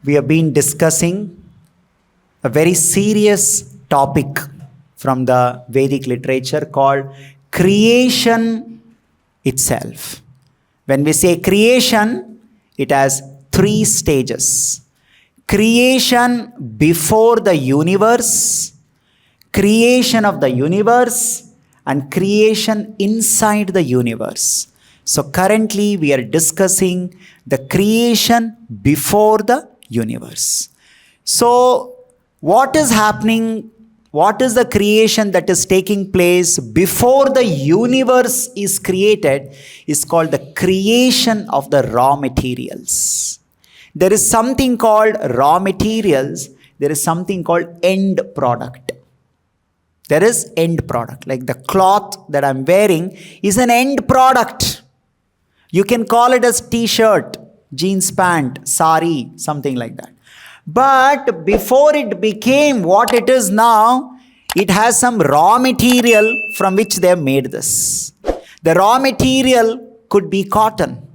we have been discussing a very serious topic from the Vedic literature called creation itself. When we say creation, it has 3 stages. Creation before the universe, creation of the universe, and creation inside the universe. So currently we are discussing the creation before the universe. So what is happening? What is the creation that is taking place before the universe is created is called the creation of the raw materials. There is something called raw materials. There is something called end product. There is end product. Like the cloth that I'm wearing is an end product. You can call it as t-shirt, jeans pant, sari, something like that. But before it became what it is now, it has some raw material from which they have made this. The raw material could be cotton.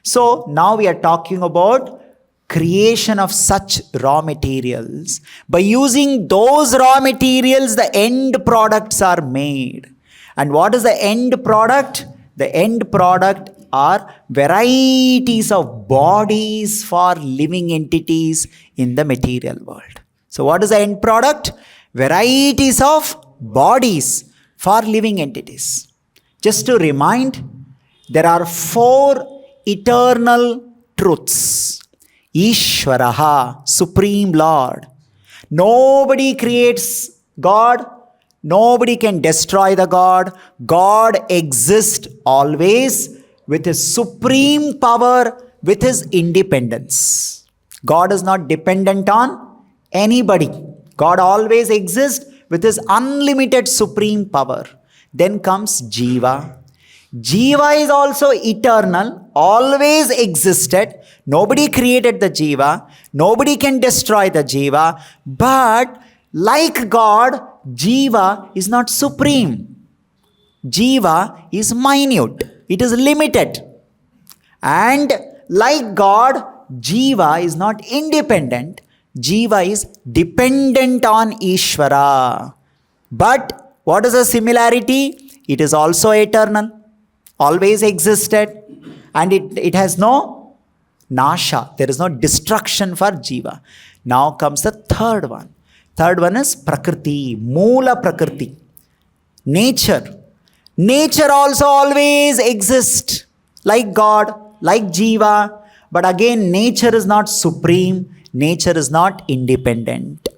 So now we are talking about creation of such raw materials. By using those raw materials, the end products are made. And what is the end product? The end product are varieties of bodies for living entities in the material world. So what is the end product? Varieties of bodies for living entities. Just to remind, there are 4 eternal truths. Ishvaraha, Supreme Lord. Nobody creates God. Nobody can destroy the God. God exists always with His supreme power, with His independence. God is not dependent on anybody. God always exists with His unlimited supreme power. Then comes Jiva. Jiva is also eternal, always existed. Nobody created the Jiva. Nobody can destroy the Jiva. But like God, Jiva is not supreme. Jiva is minute. It is limited. And like God, Jiva is not independent. Jiva is dependent on Ishvara. But what is the similarity? It is also eternal, always existed, and it has no nasha. There is no destruction for Jiva. Now comes the third one. Third one is Prakriti, Moola Prakriti. Nature. Nature also always exists, like God, like Jiva. But again, nature is not supreme. Nature is not independent.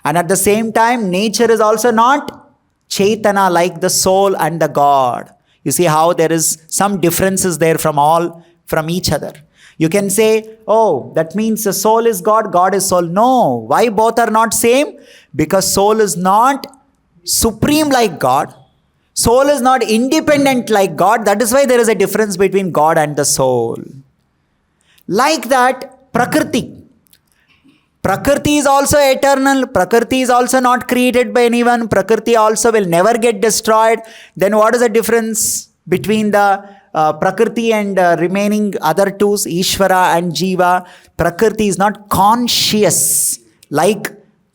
And at the same time, nature is also not Chaitana, like the soul and the God. You see how there is some differences there from each other. You can say, oh, that means the soul is God, God is soul. No. Why both are not same? Because soul is not supreme like God. Soul is not independent like God. That is why there is a difference between God and the soul. Like that, Prakriti. Prakriti is also eternal. Prakriti is also not created by anyone. Prakriti also will never get destroyed. Then what is the difference between the Prakriti and remaining other twos, Ishvara and Jiva? Prakriti is not conscious like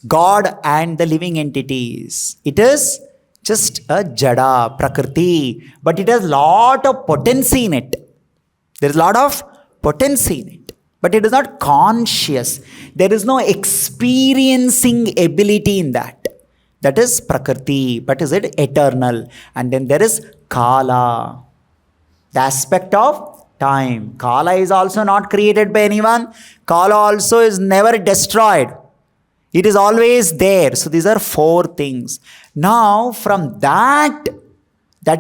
God and the living entities. It is just a jada, Prakriti. But it has lot of potency in it. There is a lot of potency in it. But it is not conscious. There is no experiencing ability in that. That is Prakriti. But is it eternal? And then there is Kala. The aspect of time. Kala is also not created by anyone. Kala also is never destroyed. It is always there. So these are 4 things. Now from that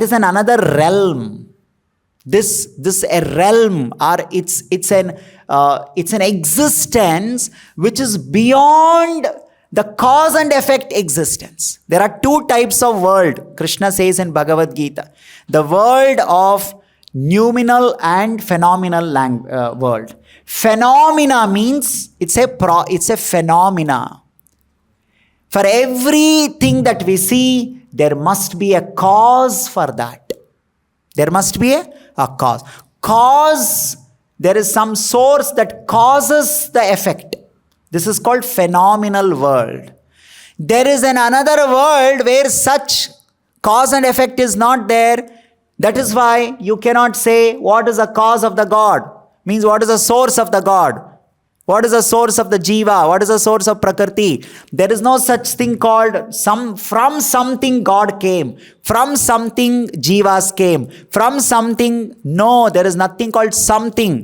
is another realm. This a realm, or it's an existence which is beyond the cause and effect existence. There are 2 types of world. Krishna says in Bhagavad Gita, the world of noumenal and phenomenal world. Phenomena means it's a phenomena. For everything that we see, there must be a cause for that. There must be a cause. Cause There is some source that causes the effect. This is called phenomenal world. There is another world where such cause and effect is not there. That is why you cannot say what is the cause of the God. Means what is the source of the God. What is the source of the Jiva? What is the source of Prakriti? There is no such thing called from something God came. From something Jivas came. From something, no, there is nothing called something.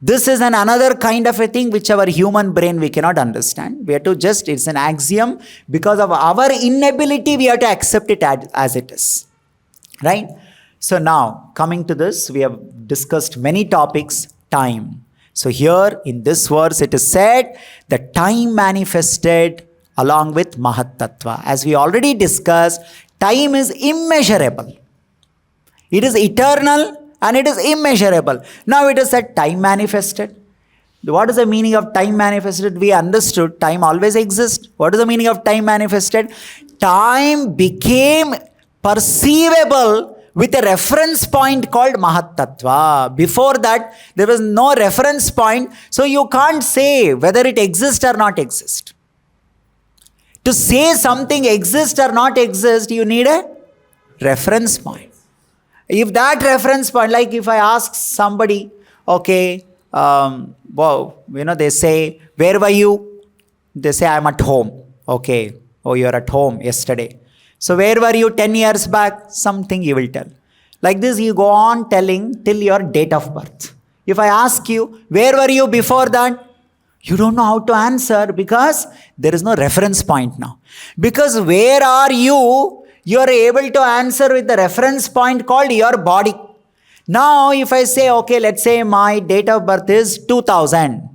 This is another kind of a thing which our human brain we cannot understand. We have to just, it's an axiom. Because of our inability, we have to accept it as it is. Right? So now, coming to this, we have discussed many topics, time. So here in this verse it is said that time manifested along with Mahat-tattva. As we already discussed, time is immeasurable. It is eternal and it is immeasurable. Now it is said time manifested. What is the meaning of time manifested? We understood time always exists. What is the meaning of time manifested? Time became perceivable with a reference point called Mahat-tattva. Before that, there was no reference point, so you can't say whether it exists or not exists. To say something exists or not exists, you need a reference point. If that reference point, like if I ask somebody, okay, they say, where were you? They say, I'm at home. Okay, oh, you're at home yesterday. So where were you 10 years back? Something you will tell. Like this, you go on telling till your date of birth. If I ask you, where were you before that? You don't know how to answer because there is no reference point now. Because where are you? You are able to answer with the reference point called your body. Now, if I say, okay, let's say my date of birth is 2000.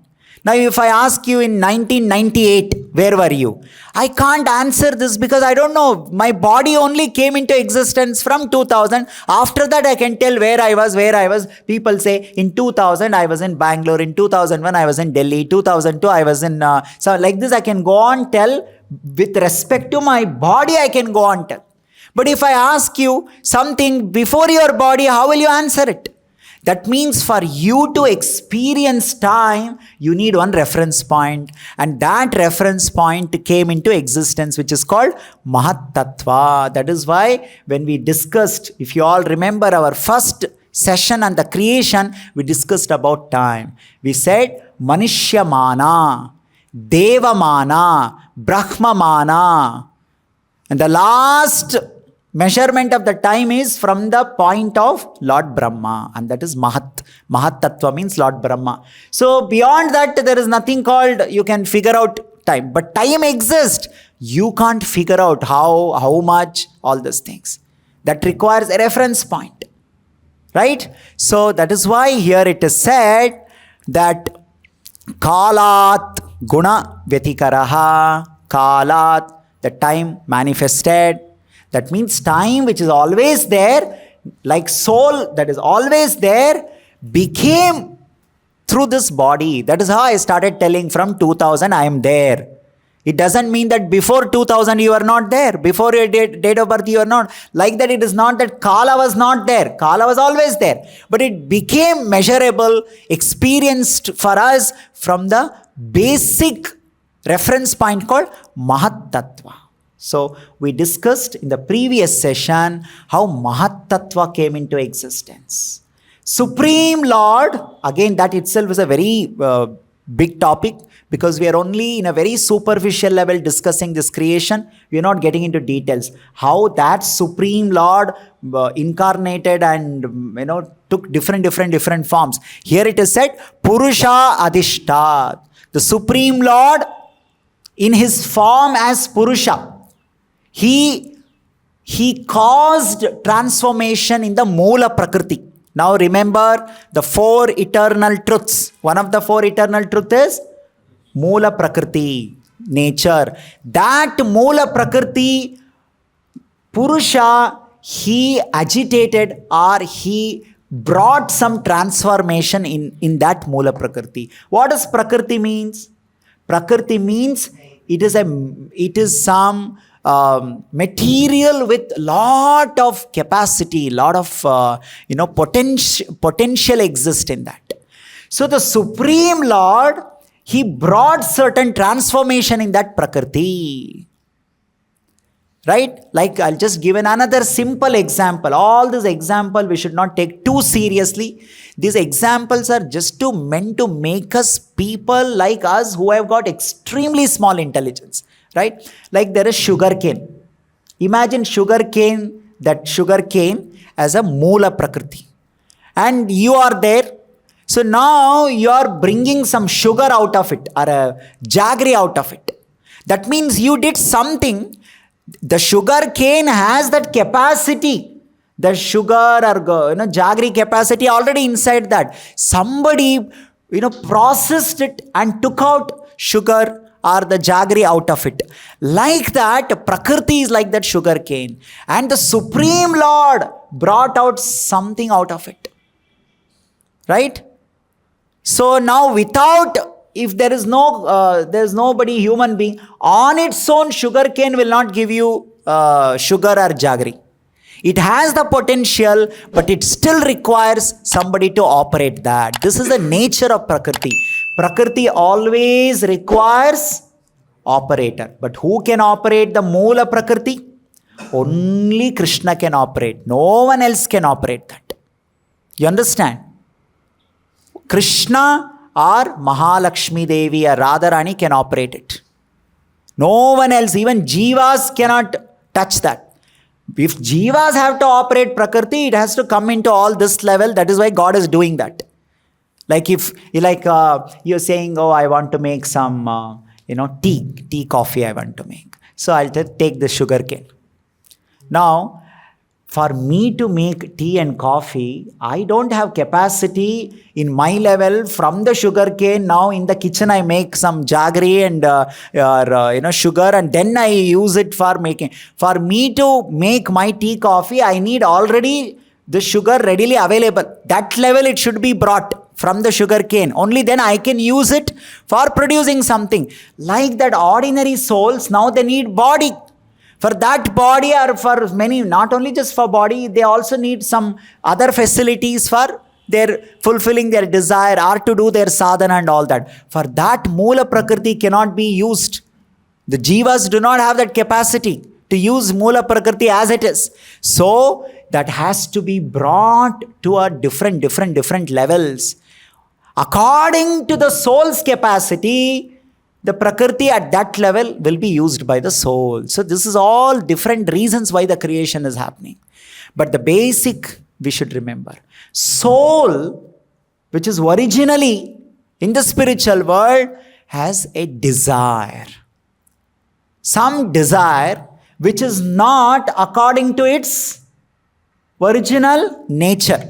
Now, if I ask you in 1998, where were you? I can't answer this because I don't know. My body only came into existence from 2000. After that, I can tell where I was. People say, in 2000, I was in Bangalore. In 2001, I was in Delhi. 2002, I was in... so like this, I can go on tell. With respect to my body, I can go on tell. But if I ask you something before your body, how will you answer it? That means for you to experience time, you need one reference point. And that reference point came into existence, which is called Mahat-tattva. That is why when we discussed, if you all remember our first session on the creation, we discussed about time. We said Manushyamana, Devamana, Brahmamana. And the last measurement of the time is from the point of Lord Brahma, and that is Mahat. Mahat-tattva means Lord Brahma. So beyond that, there is nothing called you can figure out time. But time exists. You can't figure out how much, all these things. That requires a reference point. Right? So that is why here it is said that Kalat Guna Vyatikaraha. Kalat, the time manifested. That means time which is always there, like soul that is always there, became through this body. That is how I started telling from 2000 I am there. It doesn't mean that before 2000 you are not there. Before your date of birth you are not. Like that it is not that Kala was not there. Kala was always there. But it became measurable, experienced for us from the basic reference point called Mahat-tattva. So we discussed in the previous session how Mahat-tattva came into existence. Supreme Lord, again that itself is a very big topic because we are only in a very superficial level discussing this creation. We are not getting into details. How that Supreme Lord incarnated and took different forms. Here it is said, Purusha Adhishtat. The Supreme Lord in his form as Purusha. He caused transformation in the Moola Prakriti. Now remember the four eternal truths. One of the four eternal truths is Moola Prakriti, nature. That Moola Prakriti, Purusha, he agitated or he brought some transformation in that Moola Prakriti. What does Prakriti means? Prakriti means it is some material with lot of capacity, lot of potential exists in that. So the Supreme Lord, He brought certain transformation in that Prakriti. Right? Like I'll just give another simple example. All this example we should not take too seriously. These examples are just meant to make us people like us who have got extremely small intelligence. Right? Like there is sugar cane. Imagine that sugar cane as a Moola Prakriti. And you are there. So now you are bringing some sugar out of it or a jaggery out of it. That means you did something. The sugar cane has that capacity. The sugar or jaggery capacity already inside that. Somebody processed it and took out sugar or the jaggery out of it. Like that, Prakriti is like that sugar cane. And the Supreme Lord brought out something out of it. Right? So now if there is nobody, human being, on its own sugar cane will not give you sugar or jaggery. It has the potential, but it still requires somebody to operate that. This is the nature of Prakriti. Prakriti always requires operator. But who can operate the Moola Prakriti? Only Krishna can operate. No one else can operate that. You understand? Krishna or Mahalakshmi Devi or Radharani can operate it. No one else, even Jivas cannot touch that. If Jivas have to operate Prakriti, it has to come into all this level. That is why God is doing that. Like if you're saying, oh, I want to make some tea coffee I want to make. So I'll take the sugar cane. Now, for me to make tea and coffee, I don't have capacity in my level from the sugar cane. Now in the kitchen I make some jaggery and sugar, and then I use it for making. For me to make my tea coffee, I need already the sugar readily available. That level it should be brought from the sugar cane. Only then I can use it for producing something. Like that, ordinary souls, now they need body. For that body, or for many, not only just for body, they also need some other facilities for their fulfilling their desire or to do their sadhana and all that. For that, Moola Prakriti cannot be used. The Jivas do not have that capacity to use Moola Prakriti as it is. So that has to be brought to a different levels. According to the soul's capacity, the Prakriti at that level will be used by the soul. So this is all different reasons why the creation is happening. But the basic we should remember. Soul, which is originally in the spiritual world, has a desire. Some desire which is not according to its original nature.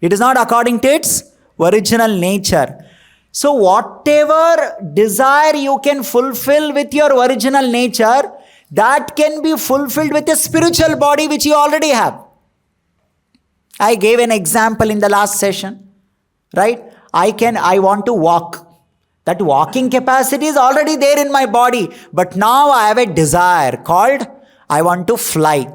It is not according to its original nature. So whatever desire you can fulfill with your original nature, that can be fulfilled with a spiritual body which you already have. I gave an example in the last session, right? I want to walk. That walking capacity is already there in my body. But now I have a desire called, I want to fly.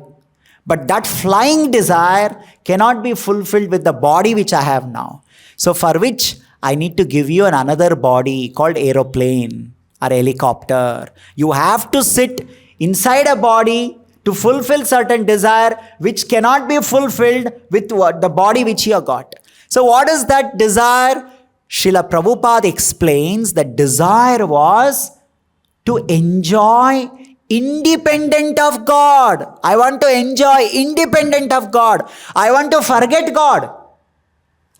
But that flying desire cannot be fulfilled with the body which I have now. So for which I need to give you another body called aeroplane or helicopter. You have to sit inside a body to fulfill certain desire which cannot be fulfilled with the body which you have got. So what is that desire? Srila Prabhupada explains that desire was to enjoy independent of God. I want to enjoy independent of God. I want to forget God.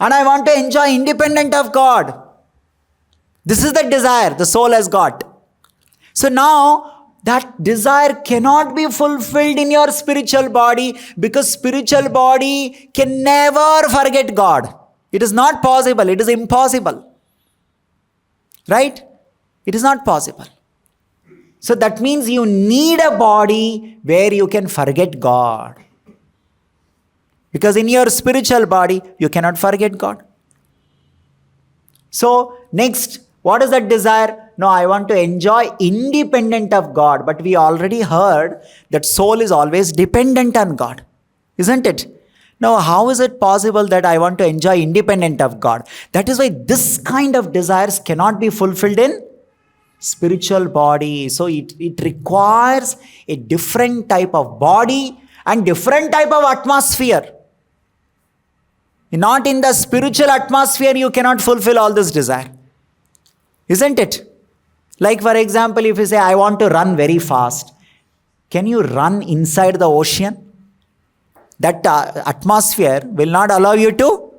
And I want to enjoy independent of God. This is the desire the soul has got. So now that desire cannot be fulfilled in your spiritual body because spiritual body can never forget God. It is not possible. It is impossible. Right? It is not possible. So that means you need a body where you can forget God. Because in your spiritual body, you cannot forget God. So next, what is that desire? No, I want to enjoy independent of God. But we already heard that soul is always dependent on God. Isn't it? Now, how is it possible that I want to enjoy independent of God? That is why this kind of desires cannot be fulfilled in spiritual body. So it requires a different type of body and different type of atmosphere. Not in the spiritual atmosphere, you cannot fulfill all this desire. Isn't it? Like for example, if you say, I want to run very fast. Can you run inside the ocean? That atmosphere will not allow you to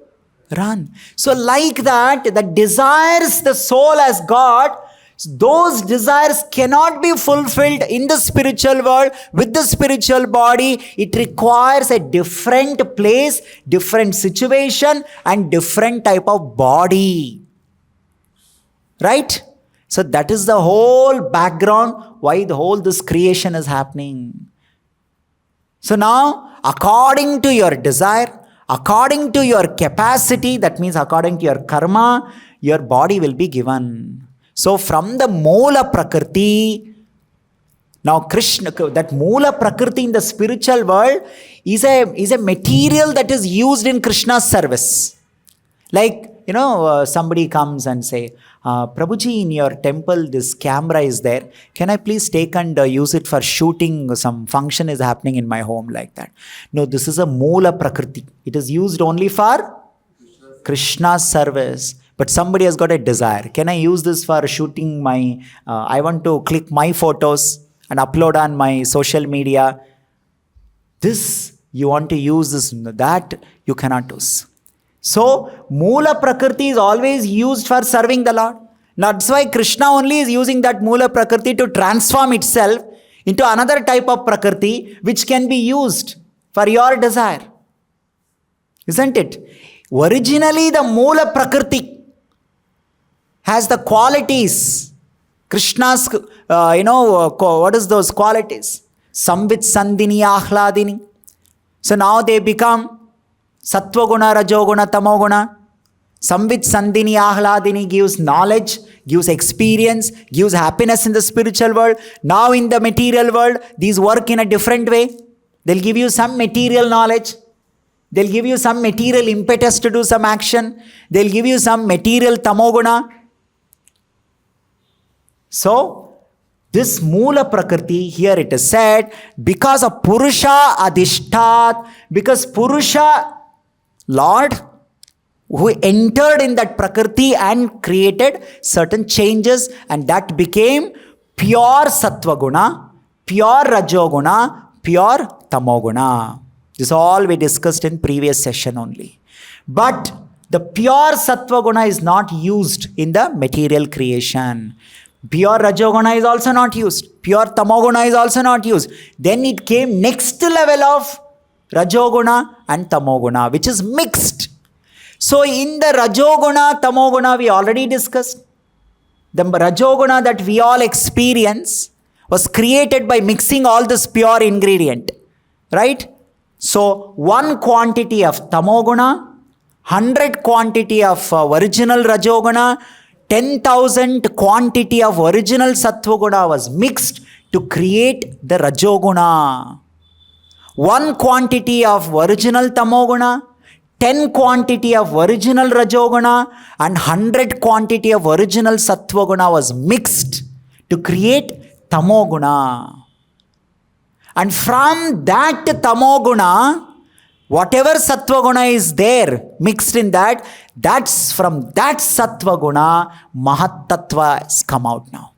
run. So like that, the desires the soul as God, those desires cannot be fulfilled in the spiritual world with the spiritual body. It requires a different place, different situation, and different type of body. Right? So that is the whole background why the whole this creation is happening. So now, according to your desire, according to your capacity, that means according to your karma, your body will be given. So from the Moola Prakriti, now Krishna, that Moola Prakriti in the spiritual world is a material that is used in Krishna's service. Like, somebody comes and say, Prabhuji, in your temple, this camera is there. Can I please take and use it for shooting? Some function is happening in my home like that. No, this is a Moola Prakriti. It is used only for Krishna's service. But somebody has got a desire. Can I use this for shooting I want to click my photos and upload on my social media. This, you want to use this, that you cannot use. So, Moola Prakriti is always used for serving the Lord. That's why Krishna only is using that Moola Prakriti to transform itself into another type of Prakriti which can be used for your desire. Isn't it? Originally, the Moola Prakriti has the qualities. Krishna's, what is those qualities? Samvit Sandhini Ahladini. So now they become Sattva Guna, Rajoguna, Tamoguna. Samvit Sandhini Ahladini gives knowledge, gives experience, gives happiness in the spiritual world. Now in the material world, these work in a different way. They'll give you some material knowledge. They'll give you some material impetus to do some action. They'll give you some material tamoguna. So, this Moola Prakriti, here it is said, because of Purusha Adhishtat, because Purusha, Lord, who entered in that Prakriti and created certain changes, and that became pure Sattva Guna, pure Rajoguna, pure Tamoguna. This all we discussed in previous session only. But the pure Sattva Guna is not used in the material creation. Pure Rajoguna is also not used. Pure Tamoguna is also not used. Then it came next level of Rajoguna and Tamoguna, which is mixed. So in the Rajoguna, Tamoguna we already discussed. The Rajoguna that we all experience was created by mixing all this pure ingredient. Right? So, 1 quantity of Tamoguna, 100 quantity of original Rajoguna, 10,000 quantity of original Sattvaguna was mixed to create the Rajoguna. 1 quantity of original Tamoguna, 10 quantity of original Rajoguna, and 100 quantity of original Sattvaguna was mixed to create Tamoguna. And from that Tamoguna, whatever Sattvaguna is there, mixed in that, that's from that Sattvaguna, Mahat-tattva has come out now.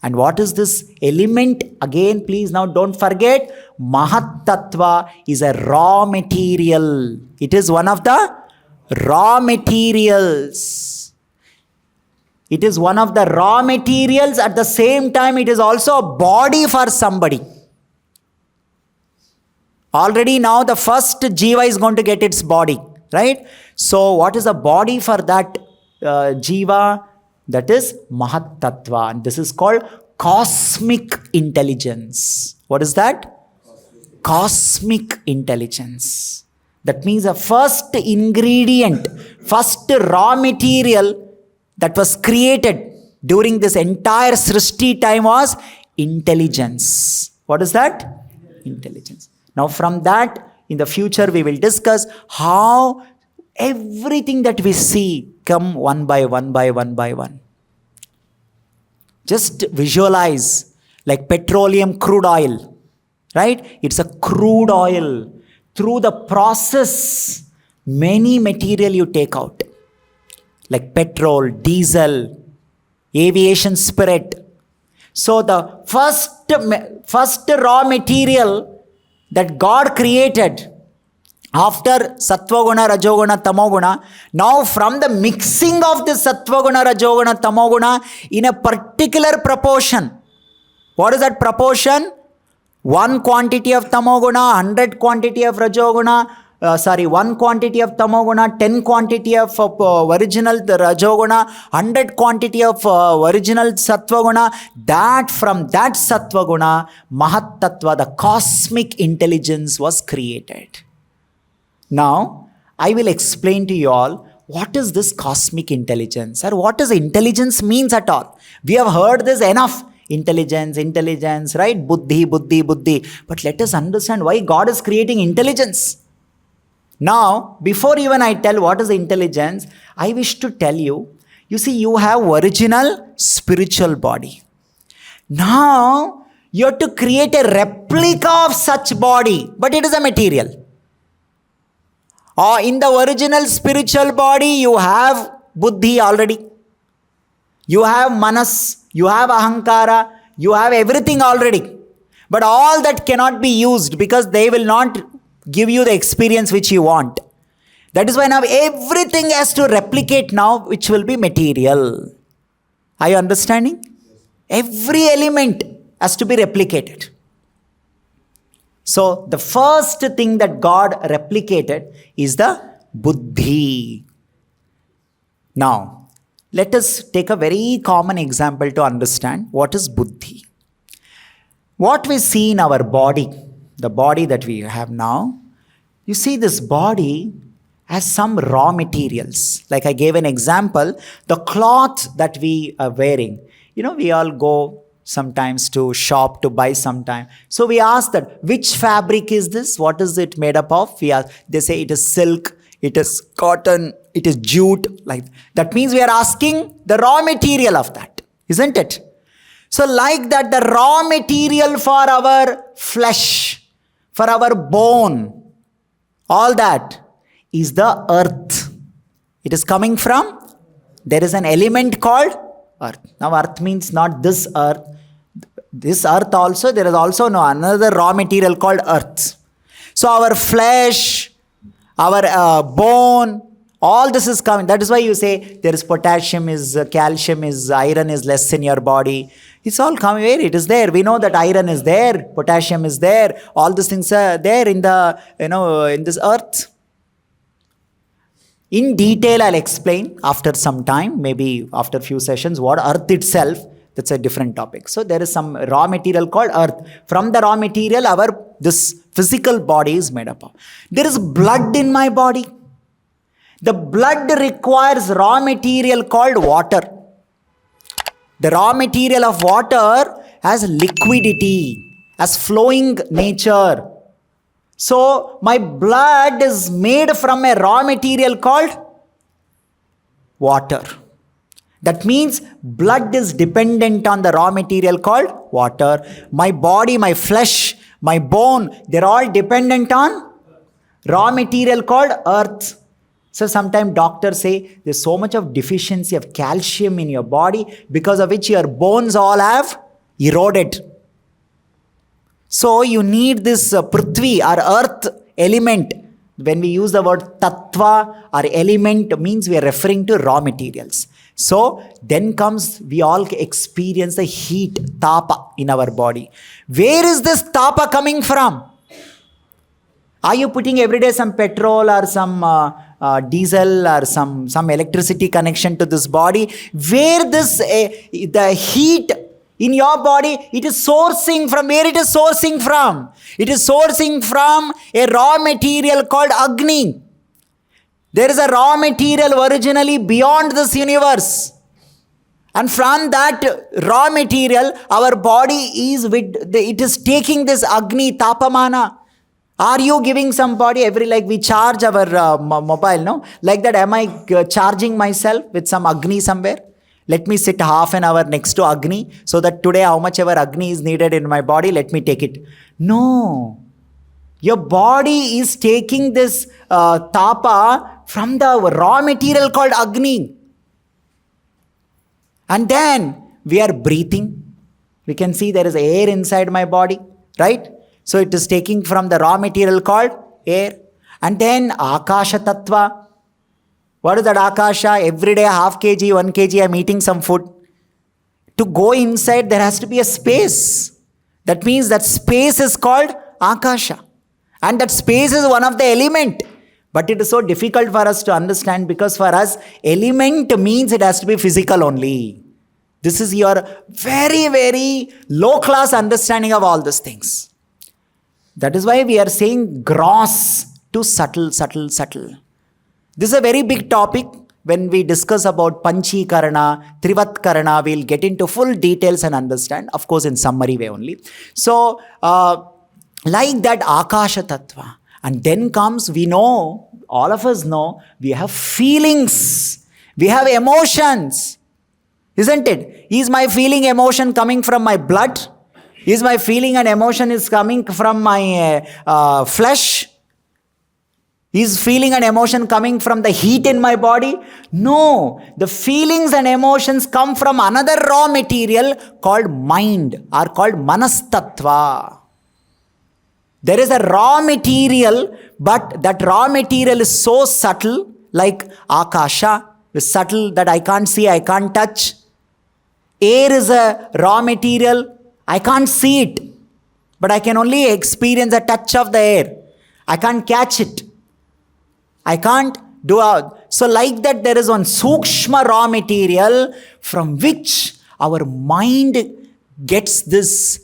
And what is this element? Again, please now don't forget, Mahat-tattva is a raw material. It is one of the raw materials. It is one of the raw materials. At the same time, it is also a body for somebody. Already now the first jiva is going to get its body, right? So what is the body for that jiva? That is Mahat-tattva. And this is called cosmic intelligence. What is that? Cosmic intelligence. That means the first ingredient, first raw material that was created during this entire Srishti time was intelligence. What is that? Intelligence. Now from that, in the future we will discuss how everything that we see come one by one by one by one. Just visualize like petroleum crude oil, right? It's a crude oil. Through the process, many material you take out, like petrol, diesel, aviation spirit. So the first raw material that God created after Sattva-guna, Rajoguna, Tamoguna, now from the mixing of the Sattva-guna, Rajoguna, Tamoguna in a particular proportion. What is that proportion? 1 quantity of Tamoguna, 100 quantity of Rajoguna, 1 quantity of Tamoguna, 10 quantity of original Rajoguna, 100 quantity of original Sattva-guna. That from that Sattva-guna, Mahat-tattva, the cosmic intelligence was created. Now, I will explain to you all what is this cosmic intelligence or what does intelligence means at all. We have heard this enough. Intelligence, right? Buddhi. But let us understand why God is creating intelligence. Now, before even I tell what is intelligence, I wish to tell you, you see, you have original spiritual body. Now, you have to create a replica of such body, but it is a material. Or in the original spiritual body, you have Buddhi already. You have Manas, you have Ahankara, you have everything already. But all that cannot be used because they will not give you the experience which you want. That is why now everything has to replicate now, which will be material. Are you understanding? Every element has to be replicated. So the first thing that God replicated is the Buddhi. Now, let us take a very common example to understand what is Buddhi. What we see in our body, the body that we have now, you see this body has some raw materials. Like I gave an example, the cloth that we are wearing. You know, we all go sometimes to shop to buy sometime. So we ask that, which fabric is this? What is it made up of? They say it is silk, it is cotton, it is jute. Like that means we are asking the raw material of that, isn't it? So like that, the raw material for our flesh, for our bone, all that is the earth. It is coming from, there is an element called earth. Now earth means not this earth. This earth also, there is also another raw material called earth. So our flesh, our bone, all this is coming. That is why you say there is potassium, is calcium, is iron is less in your body. It's all coming where it is there. We know that iron is there, potassium is there. All these things are there in the, in this earth. In detail, I'll explain after some time, maybe after few sessions, what earth itself. That's a different topic. So there is some raw material called earth. From the raw material, this physical body is made up of. There is blood in my body. The blood requires raw material called water. The raw material of water has liquidity, has flowing nature. So my blood is made from a raw material called water. That means blood is dependent on the raw material called water. My body, my flesh, my bone, they're all dependent on raw material called earth. So sometimes doctors say there's so much of deficiency of calcium in your body because of which your bones all have eroded. So you need this Prithvi or earth element. When we use the word tattva or element, means we are referring to raw materials. So then comes, we all experience the heat, tapa in our body. Where is this tapa coming from? Are you putting every day some petrol or some diesel or some electricity connection to this body? Where this, the heat in your body, it is sourcing from, where it is sourcing from? It is sourcing from a raw material called Agni. There is a raw material originally beyond this universe. And from that raw material, our body is it is taking this Agni, Tapamana, Are you giving somebody every, like we charge our mobile, no? Like that, am I charging myself with some Agni somewhere? Let me sit half an hour next to Agni so that today how much ever Agni is needed in my body, let me take it. No. Your body is taking this tapa from the raw material called Agni. And then we are breathing. We can see there is air inside my body, right? So it is taking from the raw material called air. And then Akasha-tattva. What is that Akasha? Every day half kg, 1 kg, I'm eating some food. To go inside, there has to be a space. That means that space is called Akasha. And that space is one of the element. But it is so difficult for us to understand because for us, element means it has to be physical only. This is your very, very low class understanding of all these things. That is why we are saying gross to subtle, subtle, subtle. This is a very big topic. When we discuss about Panchikarana, Trivatkarana, we'll get into full details and understand. Of course, in summary way only. So, like that Akasha-tattva. And then comes, we know, all of us know, we have feelings. We have emotions. Isn't it? Is my feeling emotion coming from my blood? Is my feeling and emotion is coming from my flesh? Is feeling and emotion coming from the heat in my body? No. The feelings and emotions come from another raw material called mind, or called Mahat-tattva. There is a raw material, but that raw material is so subtle, like Akasha, is subtle that I can't see, I can't touch. Air is a raw material, I can't see it, but I can only experience a touch of the air. I can't catch it. I can't do out. So like that, there is one sukshma raw material from which our mind gets this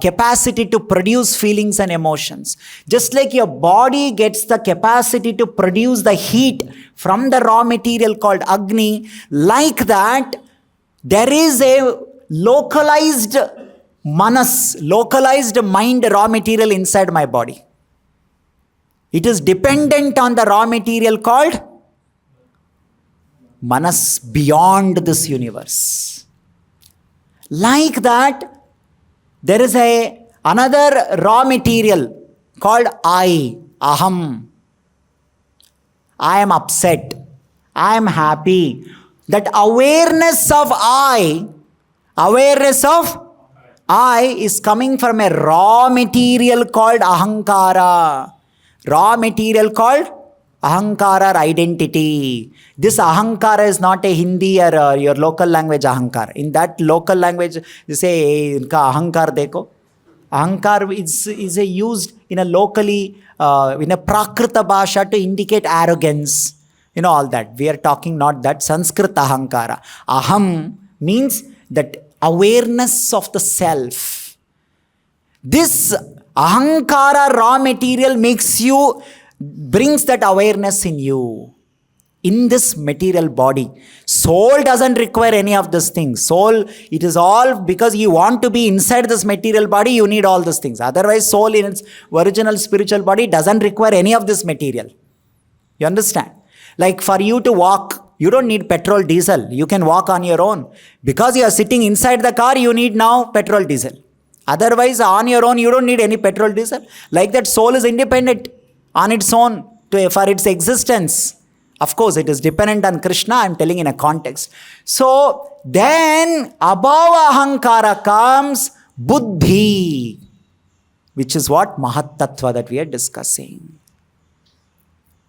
capacity to produce feelings and emotions. Just like your body gets the capacity to produce the heat from the raw material called Agni, like that, there is a localized manas, localized mind raw material inside my body. It is dependent on the raw material called manas beyond this universe. Like that, there is another raw material called I, aham. I am upset. I am happy. That awareness of I is coming from a raw material called ahankara. Raw material called ahankara, identity. This ahankara is not a Hindi or your local language ahankara. In that local language, you say, inka ahankar dekho. Ahankar is used in a locally, in a prakrita bhasha to indicate arrogance. You know, all that. We are talking not that. Sanskrit ahankara. Aham means that awareness of the self. This ahankara raw material brings that awareness in you, in this material body. Soul doesn't require any of these things. Soul, it is all because you want to be inside this material body, you need all these things. Otherwise, soul in its original spiritual body doesn't require any of this material. You understand? Like for you to walk, you don't need petrol, diesel. You can walk on your own. Because you are sitting inside the car, you need now petrol, diesel. Otherwise, on your own, you don't need any petrol, diesel. Like that, soul is independent on its own for its existence. Of course, it is dependent on Krishna. I am telling in a context. So, then above ahankara comes Buddhi, which is what Mahat-tattva that we are discussing.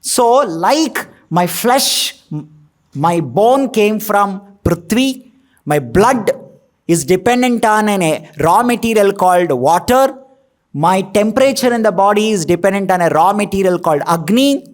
So, like my flesh, my bone came from Prithvi, my blood is dependent on a raw material called water. My temperature in the body is dependent on a raw material called Agni.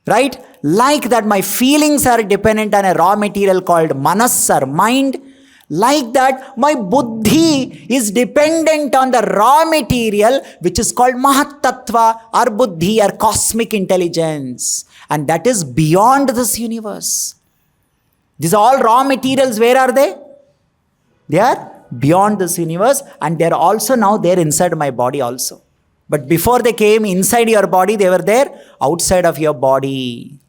Right? Like that, my feelings are dependent on a raw material called Manas or mind. Like that, my Buddhi is dependent on the raw material which is called Mahat-tattva or Buddhi or cosmic intelligence. And that is beyond this universe. These are all raw materials. Where are they? They are beyond this universe, and they are also now there inside my body also. But before they came inside your body, they were there outside of your body.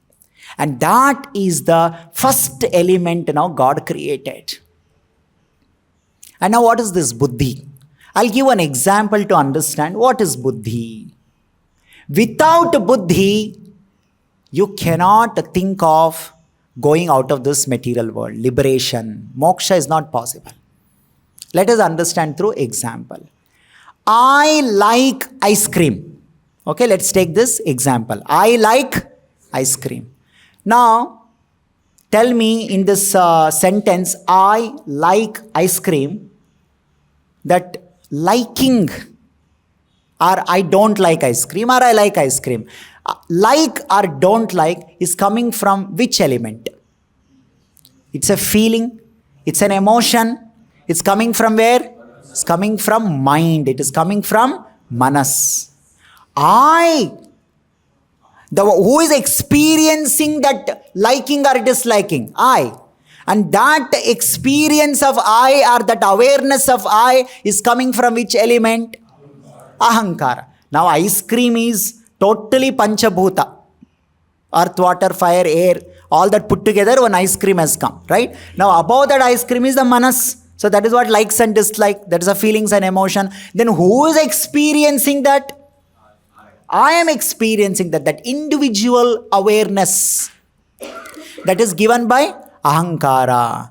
And that is the first element now God created. And now what is this Buddhi? I'll give an example to understand what is Buddhi. Without Buddhi, you cannot think of going out of this material world. Liberation, moksha is not possible. Let us understand through example. I like ice cream. Okay, let's take this example. I like ice cream. Now, tell me in this sentence, I like ice cream, that liking or I don't like ice cream or I like ice cream. Like or don't like is coming from which element? It's a feeling, it's an emotion, it's coming from where? It's coming from mind, it is coming from manas. Who is experiencing that liking or disliking? I. And that experience of I, or that awareness of I, is coming from which element? Ahankara. Now ice cream is totally panchabhuta. Earth, water, fire, air, all that put together, one ice cream has come, right? Now above that ice cream is the manas. So that is what likes and dislike, that is the feelings and emotion. Then who is experiencing that? I am experiencing that individual awareness that is given by ahankara.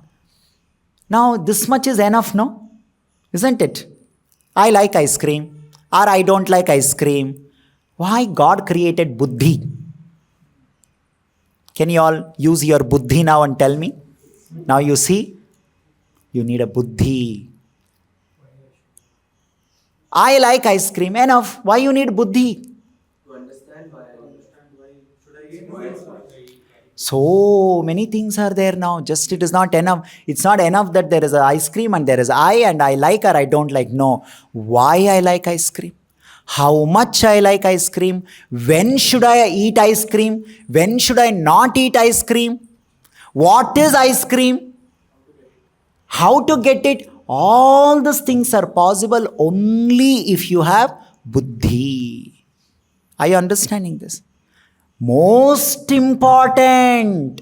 Now this much is enough, no? Isn't it? I like ice cream or I don't like ice cream. Why God created Buddhi? Can you all use your Buddhi now and tell me? Now you see, you need a Buddhi. I like ice cream. Enough. Why you need Buddhi? So many things are there now. Just it is not enough. It's not enough that there is an ice cream and there is I and I like or I don't like. No. Why I like ice cream? How much I like ice cream? When should I eat ice cream? When should I not eat ice cream? What is ice cream? How to get it? All these things are possible only if you have Buddhi. Are you understanding this? Most important,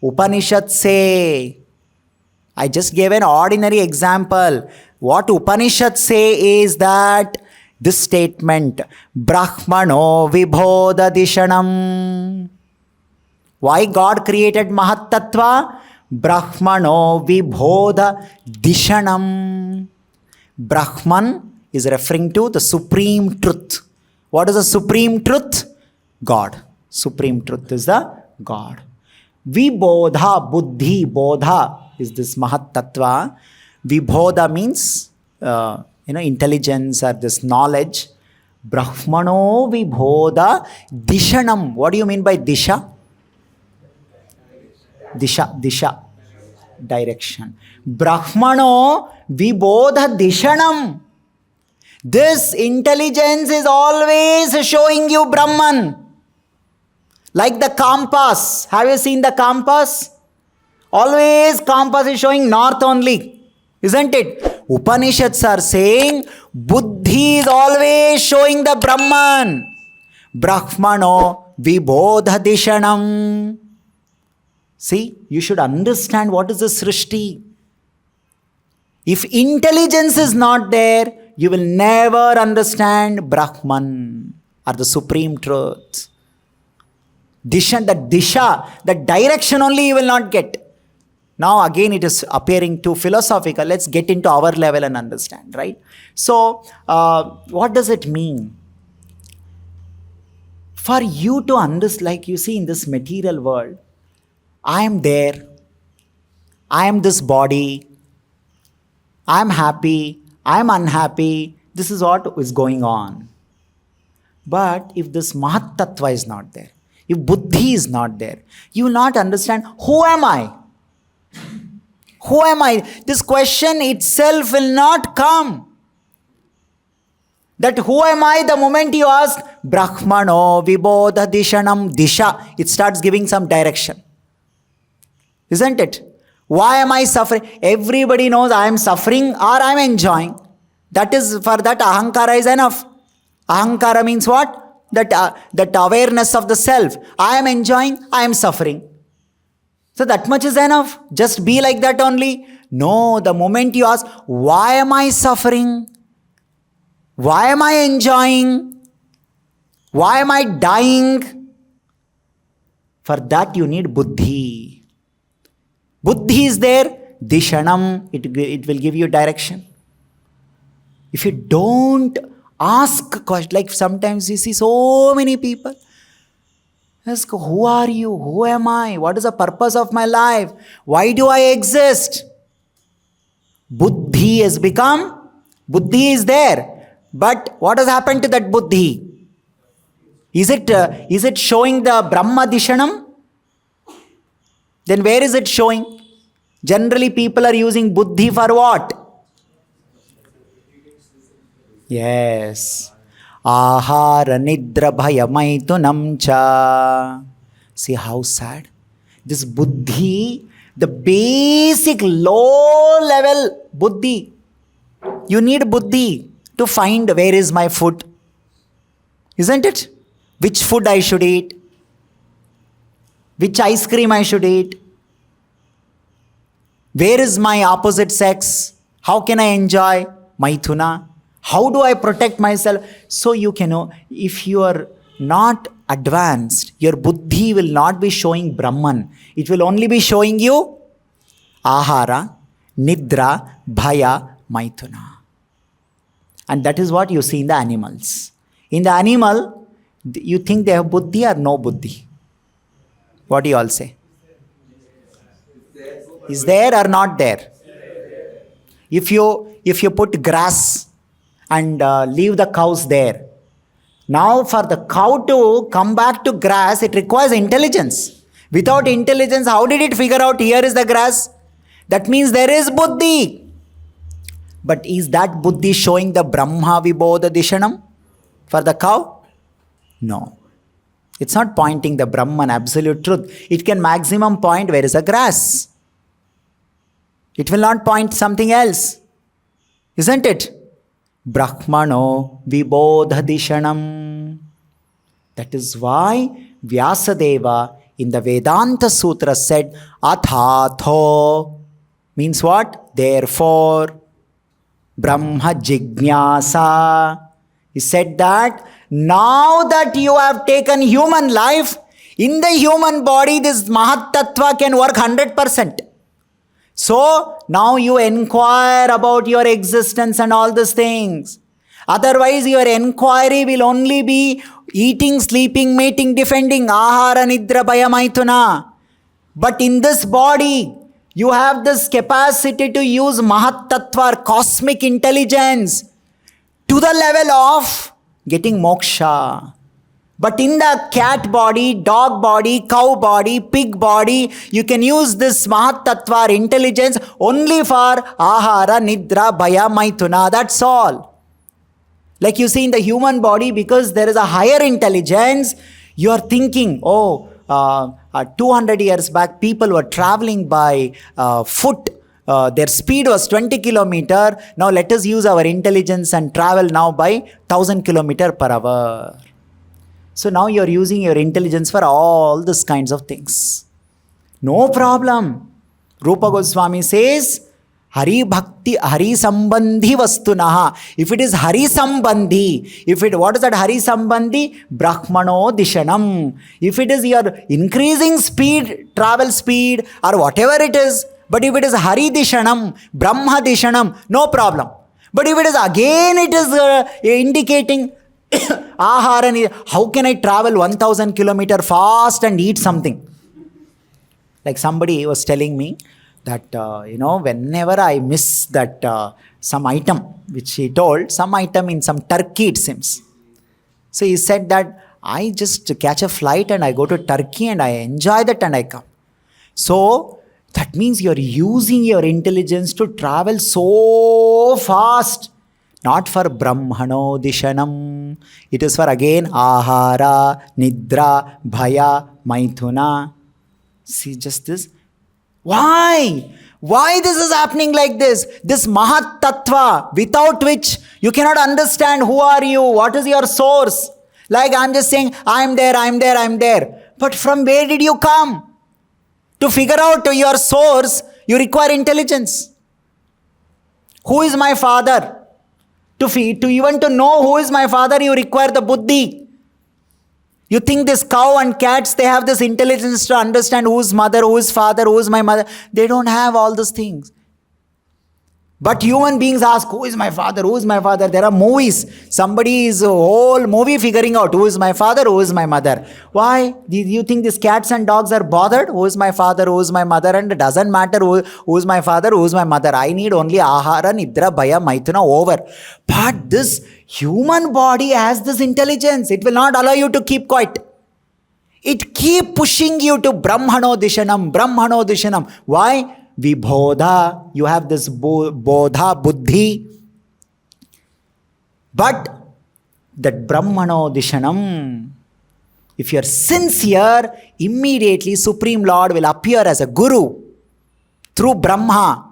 Upanishads say, I just gave an ordinary example. What Upanishads say is that this statement, Brahmano Vibhoda Dishanam. Why God created Mahat-tattva? Brahmano Vibhoda Dishanam. Brahman is referring to the supreme truth. What is the supreme truth? God. Supreme truth is the God. Vibodha, Buddhi, Bodha is this Mahat-tattva. Vibodha means, intelligence or this knowledge. Brahmano Vibodha Dishanam. What do you mean by Disha? Disha. Direction. Brahmano Vibodha Dishanam. This intelligence is always showing you Brahman. Like the compass. Have you seen the compass? Always compass is showing north only. Isn't it? Upanishads are saying Buddhi is always showing the Brahman. Brahmano Vibodha Dishanam. See, you should understand what is the Srishti. If intelligence is not there, you will never understand Brahman or the supreme truth. Disha, the direction only you will not get. Now again it is appearing too philosophical. Let's get into our level and understand, right? So, what does it mean? For you to understand, like you see in this material world, I am there, I am this body, I am happy, I am unhappy, this is what is going on. But if this Mahat-tattva is not there, if Buddhi is not there, you will not understand who am I? Who am I? This question itself will not come. That who am I, the moment you ask, Brahmano Vibodha Dishanam Disha, it starts giving some direction. Isn't it? Why am I suffering? Everybody knows I am suffering or I am enjoying. That is, for that ahankara is enough. Ahankara means what? That awareness of the self. I am enjoying, I am suffering. So that much is enough. Just be like that only. No, the moment you ask, why am I suffering? Why am I enjoying? Why am I dying? For that you need Buddhi. Buddhi is there. Dishanam, it will give you direction. If you don't ask questions, like sometimes you see so many people, ask, who are you? Who am I? What is the purpose of my life? Why do I exist? Buddhi has become, Buddhi is there. But what has happened to that Buddhi? Is it showing the Brahma Dishanam? Then where is it showing? Generally people are using Buddhi for what? Yes. Ahara nidra bhaya maitunam cha. See how sad? This Buddhi, the basic low level Buddhi. You need Buddhi to find where is my food. Isn't it? Which food I should eat. Which ice cream I should eat. Where is my opposite sex? How can I enjoy Maithuna? How do I protect myself? So you can know, if you are not advanced, your Buddhi will not be showing Brahman. It will only be showing you Ahara, Nidra, Bhaya, Maithuna. And that is what you see in the animals. In the animal, you think they have Buddhi or no Buddhi? What do you all say? Is there or not there? If you put grass and leave the cows there, now for the cow to come back to grass, it requires intelligence. Without intelligence, how did it figure out here is the grass? That means there is Buddhi. But is that Buddhi showing the Brahma Vibodha Dishanam for the cow? No. It's not pointing the Brahman, absolute truth. It can maximum point where is the grass. It will not point something else. Isn't it? Brahmano Vibodha Dishanam. That is why Vyasadeva in the Vedanta Sutra said, Athatho means what? Therefore. Brahma Jignasa. He said that now that you have taken human life, in the human body this Mahat-tattva can work 100%. So now you inquire about your existence and all these things. Otherwise your inquiry will only be eating, sleeping, mating, defending, ahara, nidra, bhaya, maithuna. But in this body, you have this capacity to use Mahat-tattva, or cosmic intelligence, to the level of getting moksha. But in the cat body, dog body, cow body, pig body, you can use this Mahat-tattva, intelligence, only for ahara, nidra, bhaya, maithuna. That's all. Like you see in the human body, because there is a higher intelligence, you are thinking, 200 years back, people were traveling by foot. Their speed was 20 kilometer. Now let us use our intelligence and travel now by 1000 kilometer per hour. So now you are using your intelligence for all these kinds of things. No problem. Rupa Goswami says, Hari Bhakti, Hari Sambandhi Vastunaha. If it is Hari Sambandhi, what is that Hari Sambandhi? Brahmano Dishanam. If it is your increasing speed, travel speed, or whatever it is, but if it is Hari Dishanam, Brahma Dishanam, no problem. But if it is again, it is indicating Ahara, how can I travel 1000 kilometer fast and eat something? Like somebody was telling me that, whenever I miss that some item, which he told, some item in some Turkey it seems. So he said that I just catch a flight and I go to Turkey and I enjoy that and I come. So that means you're using your intelligence to travel so fast. Not for Brahmano Dishanam. It is for again Ahara, Nidra, Bhaya, Maithuna. See just this. Why? Why this is happening like this? This Mahat-tattva, without which you cannot understand who are you, what is your source. Like I'm just saying, I'm there, I'm there, I'm there. But from where did you come? To figure out your source, you require intelligence. Who is my father? To even to know who is my father, you require the Buddhi. You think this cow and cats, they have this intelligence to understand who is mother, who is father, who is my mother. They don't have all those things. But human beings ask, who is my father, who is my father? There are movies. Somebody is a whole movie figuring out who is my father, who is my mother. Why? Do you think these cats and dogs are bothered? Who is my father, who is my mother? And it doesn't matter who is my father, who is my mother. I need only ahara, nidra, bhaya, maithuna, over. But this human body has this intelligence. It will not allow you to keep quiet. It keep pushing you to Brahmano Dishanam, Brahmano Dishanam. Why? Vibodha, you have this bodha, buddhi. But that Brahmano Dishanam, if you are sincere, immediately Supreme Lord will appear as a guru through Brahma.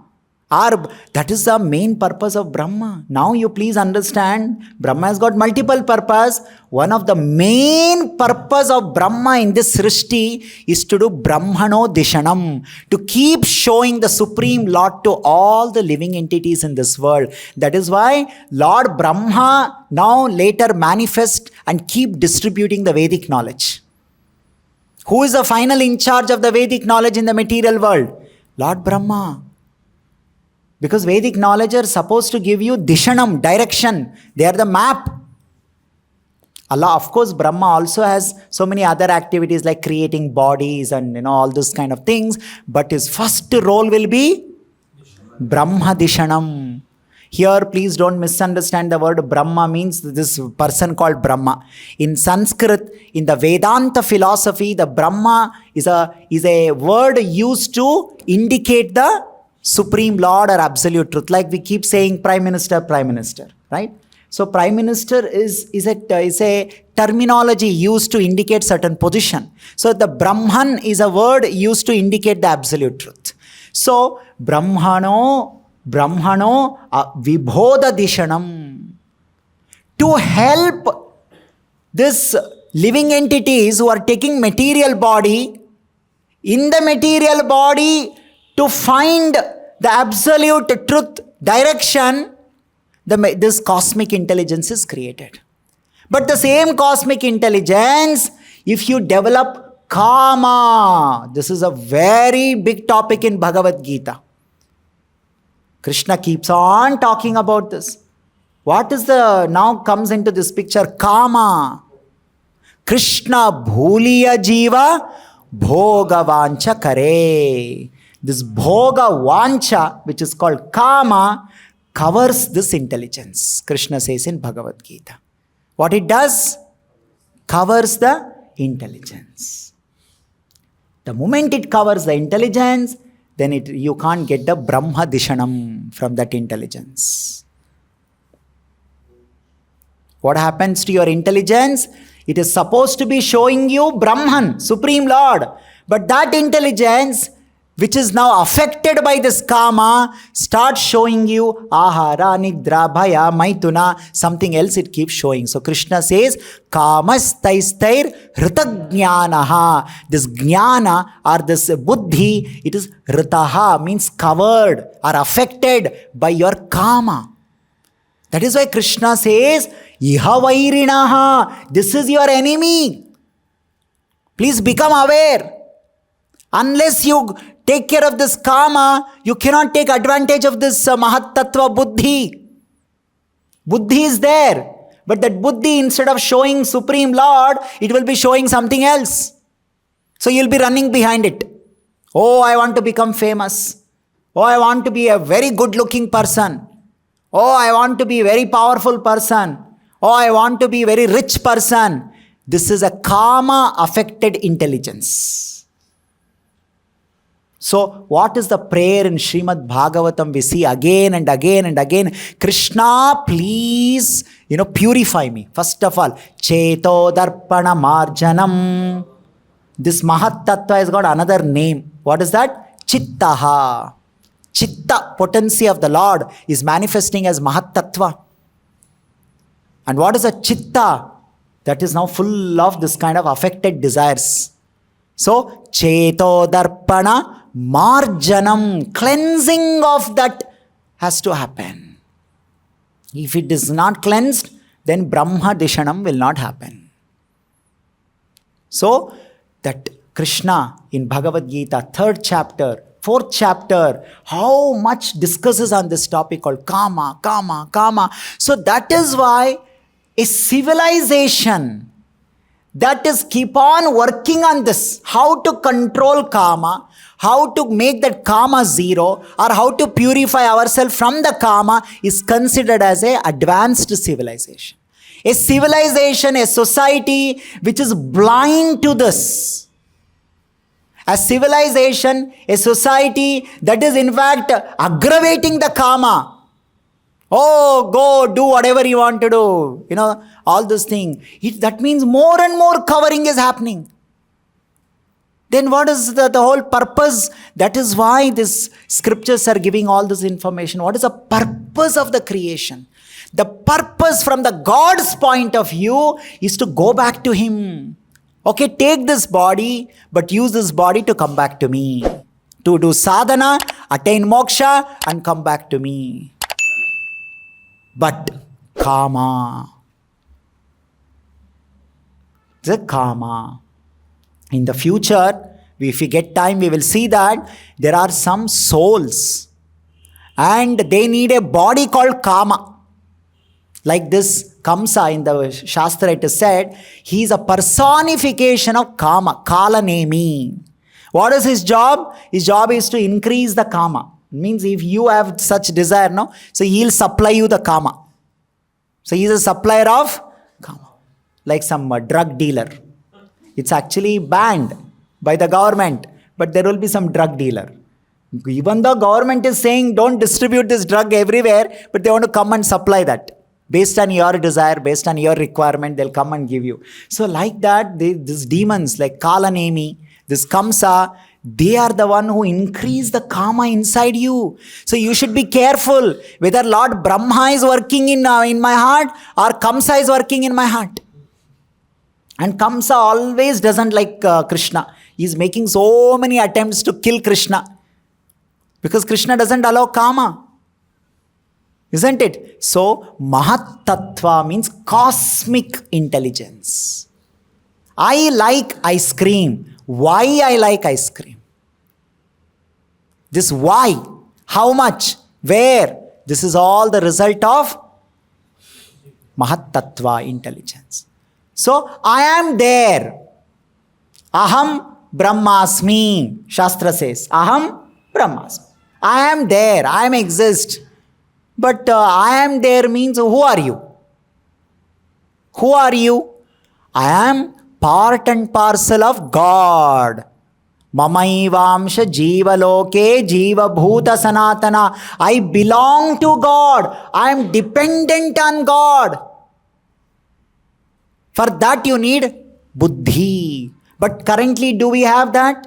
That is the main purpose of Brahma. Now you please understand, Brahma has got multiple purpose. One of the main purpose of Brahma in this Srishti is to do Brahmano Dishanam, to keep showing the Supreme Lord to all the living entities in this world. That is why Lord Brahma now later manifest and keep distributing the Vedic knowledge. Who is the final in charge of the Vedic knowledge in the material world? Lord Brahma. Because Vedic knowledge are supposed to give you Dishanam, direction. They are the map. Allah, of course, Brahma also has so many other activities like creating bodies and all those kind of things. But his first role will be Brahma Dishanam. Here, please don't misunderstand the word Brahma means this person called Brahma. In Sanskrit, in the Vedanta philosophy, the Brahma is a word used to indicate the Supreme Lord or Absolute Truth. Like we keep saying Prime Minister, right? So Prime Minister is a terminology used to indicate certain position. So the Brahman is a word used to indicate the Absolute Truth. So Brahmano Vibodha Dishanam. To help this living entities who are taking material body, in the material body, to find the absolute truth direction, this cosmic intelligence is created. But the same cosmic intelligence, if you develop Kama, this is a very big topic in Bhagavad Gita. Krishna keeps on talking about this. What is now comes into this picture? Kama. Krishna bhuliya jiva bhoga vancha kare. This bhoga vancha, which is called Kama, covers this intelligence. Krishna says in Bhagavad Gita. What it does? Covers the intelligence. The moment it covers the intelligence, then you can't get the Brahma Dishanam from that intelligence. What happens to your intelligence? It is supposed to be showing you Brahman, Supreme Lord. But that intelligence, which is now affected by this Kama, starts showing you Ahara, Nidra, Bhaya, Maithuna, something else it keeps showing. So Krishna says, Kamastaistain Hritagnanaha. This Jnana or this Buddhi, it is Hritaha, means covered or affected by your Kama. That is why Krishna says, Ihavairinaha. This is your enemy. Please become aware. Unless you take care of this Kama, you cannot take advantage of this Mahat-tattva Buddhi. Buddhi is there. But that Buddhi, instead of showing Supreme Lord, it will be showing something else. So you'll be running behind it. Oh, I want to become famous. Oh, I want to be a very good looking person. Oh, I want to be a very powerful person. Oh, I want to be a very rich person. This is a Kama affected intelligence. So, what is the prayer in Srimad Bhagavatam? We see again and again and again, Krishna, please, purify me. First of all, Cheto Darpana Marjanam. This Mahat-tattva has got another name. What is that? Chittaha. Chitta, potency of the Lord, is manifesting as Mahat-tattva. And what is a chitta? That is now full of this kind of affected desires. So, cheto darpana marjanam, cleansing of that has to happen. If it is not cleansed, then Brahma Dishanam will not happen. So, that Krishna in Bhagavad Gita, 3rd chapter, 4th chapter, how much discusses on this topic called Kama, Kama, Kama. So, that is why a civilization that is keep on working on this, how to control Kama, how to make that Kama zero, or how to purify ourselves from the Kama, is considered as an advanced civilization. A civilization, a society which is blind to this. A civilization, a society that is in fact aggravating the Kama. Oh, go do whatever you want to do. All those things. That means more and more covering is happening. Then what is the whole purpose? That is why these scriptures are giving all this information. What is the purpose of the creation? The purpose from the God's point of view is to go back to Him. Okay, take this body, but use this body to come back to me. To do sadhana, attain moksha, and come back to me. But Kama. The Kama. In the future, if we get time, we will see that there are some souls and they need a body called Kama. Like this Kamsa in the Shastra, it is said, he is a personification of Kama, Kala Nemi. What is his job? His job is to increase the Kama. It means if you have such desire, so he will supply you the Kama. So he is a supplier of Kama. Like some drug dealer. It's actually banned by the government, but there will be some drug dealer. Even though government is saying don't distribute this drug everywhere, but they want to come and supply that. Based on your desire, based on your requirement, they'll come and give you. So like that, these demons like Kala Nemi, this Kamsa, they are the one who increase the Kama inside you. So you should be careful whether Lord Brahma is working in my heart or Kamsa is working in my heart. And Kamsa always doesn't like Krishna. He's making so many attempts to kill Krishna. Because Krishna doesn't allow Kama. Isn't it? So, Mahat-tattva means cosmic intelligence. I like ice cream. Why I like ice cream? This why, how much, where, this is all the result of Mahat-tattva intelligence. So, I am there. Aham Brahmasmi, Shastra says. Aham Brahmasmi. I am there, I am exist. But I am there means who are you? Who are you? I am part and parcel of God. Mamaivamsha jiva loke jiva bhuta sanatana. I belong to God. I am dependent on God. For that you need Buddhi. But currently do we have that?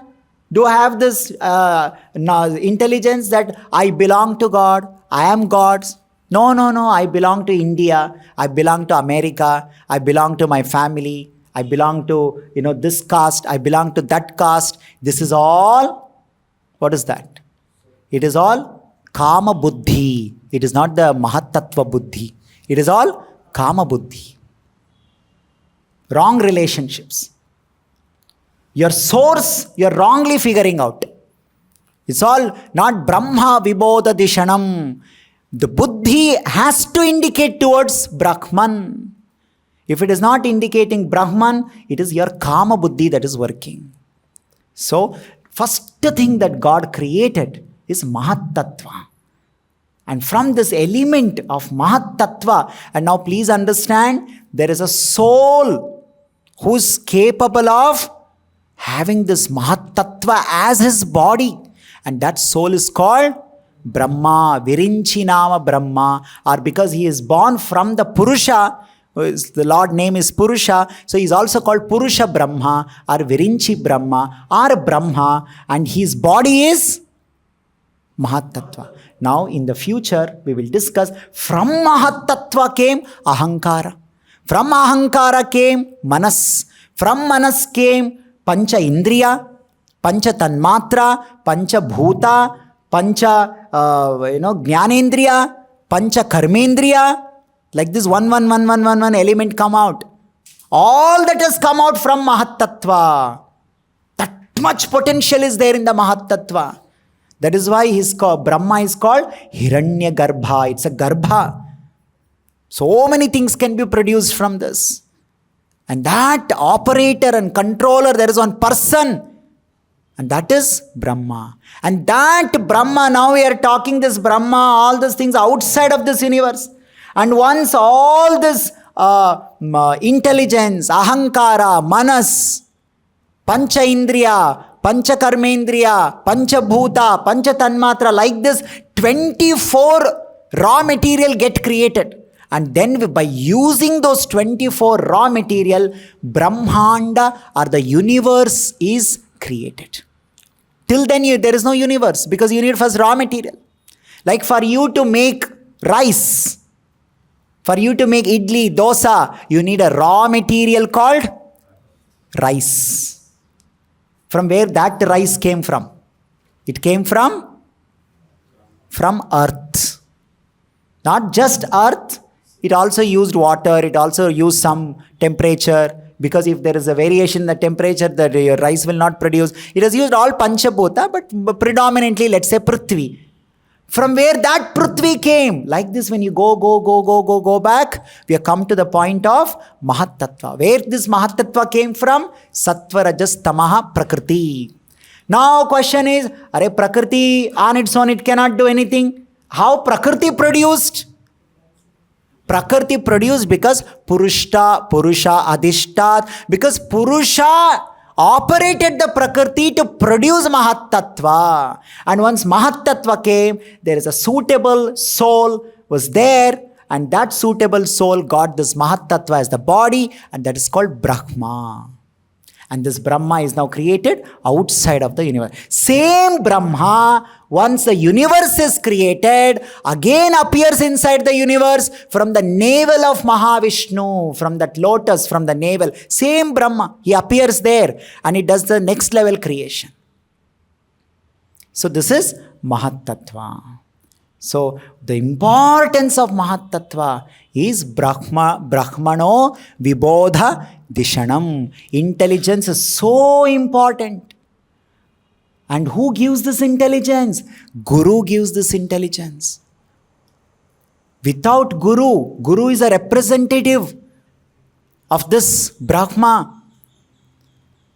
Do I have this intelligence that I belong to God? I am God's? No. I belong to India. I belong to America. I belong to my family. I belong to, this caste. I belong to that caste. This is all, what is that? It is all Kama Buddhi. It is not the Mahat-tattva Buddhi. It is all Kama Buddhi. Wrong relationships. Your source, you're wrongly figuring out. It's all not Brahma Vibodha Dishanam. The Buddhi has to indicate towards Brahman. If it is not indicating Brahman, it is your Kama Buddhi that is working. So, first thing that God created is Mahat-tattva. And from this element of Mahat-tattva, and now please understand, there is a soul who is capable of having this Mahat-tattva as his body. And that soul is called Brahma, Virinchi Nama Brahma, or because he is born from the Purusha, the Lord name is Purusha, so he is also called Purusha Brahma or Virinchi Brahma or Brahma, and his body is Mahat-tattva. Now in the future we will discuss from Mahat-tattva came Ahankara. From Ahankara came Manas. From Manas came Pancha Indriya, Pancha Tanmatra, Pancha Bhuta, Pancha Jnanendriya, Pancha Karmendriya. Like this one element come out. All that has come out from Mahat-tattva. That much potential is there in the Mahat-tattva. That is why Brahma is called Hiranya Garbha. It's a Garbha. So many things can be produced from this. And that operator and controller, there is one person. And that is Brahma. And that Brahma, now we are talking this Brahma, all these things outside of this universe. And once all this intelligence, Ahankara, Manas, Pancha Indriya, Pancha Karmendriya, Pancha Bhuta, Pancha Tanmatra, like this 24 raw material get created. And then by using those 24 raw material, Brahmanda or the universe is created. Till then there is no universe, because universe has raw material. Like for you to make rice, for you to make idli, dosa, you need a raw material called rice. From where that rice came from? It came from earth. Not just earth, it also used water, it also used some temperature, because if there is a variation in the temperature, the rice will not produce. It has used all Panchabhuta, but predominantly, let's say, Prithvi. From where that Prithvi came, like this, when you go back, we have come to the point of Mahat-tattva. Where this Mahat-tattva came from? Sattva, Rajas, Tamaha, Prakriti. Now question is, Prakriti on its own, it cannot do anything. How Prakriti produced? Prakriti produced because Purusha Adhishtat, because Purusha operated the Prakriti to produce Mahat-tattva. And once Mahat-tattva came, there is a suitable soul was there, and that suitable soul got this Mahat-tattva as the body, and that is called Brahma. And this Brahma is now created outside of the universe. Same Brahma, once the universe is created, again appears inside the universe from the navel of Mahavishnu, from that lotus, from the navel. Same Brahma, he appears there and he does the next level creation. So this is Mahat-tattva. So the importance of Mahat-tattva is Brahmano Vibodha Dishanam. Intelligence is so important. And who gives this intelligence? Guru gives this intelligence. Without Guru is a representative of this Brahma.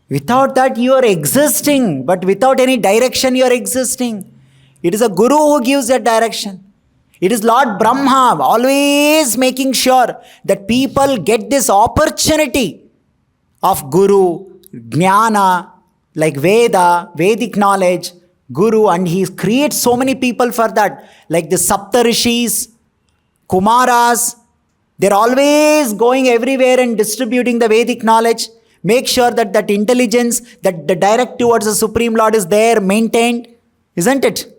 Without that you are existing, but without any direction you are existing. It is a Guru who gives that direction. It is Lord Brahma always making sure that people get this opportunity of Guru, Jnana, like Veda, Vedic knowledge, Guru, and he creates so many people for that. Like the Saptarishis, Kumaras, they're always going everywhere and distributing the Vedic knowledge. Make sure that that intelligence, that the direct towards the Supreme Lord is there, maintained, isn't it?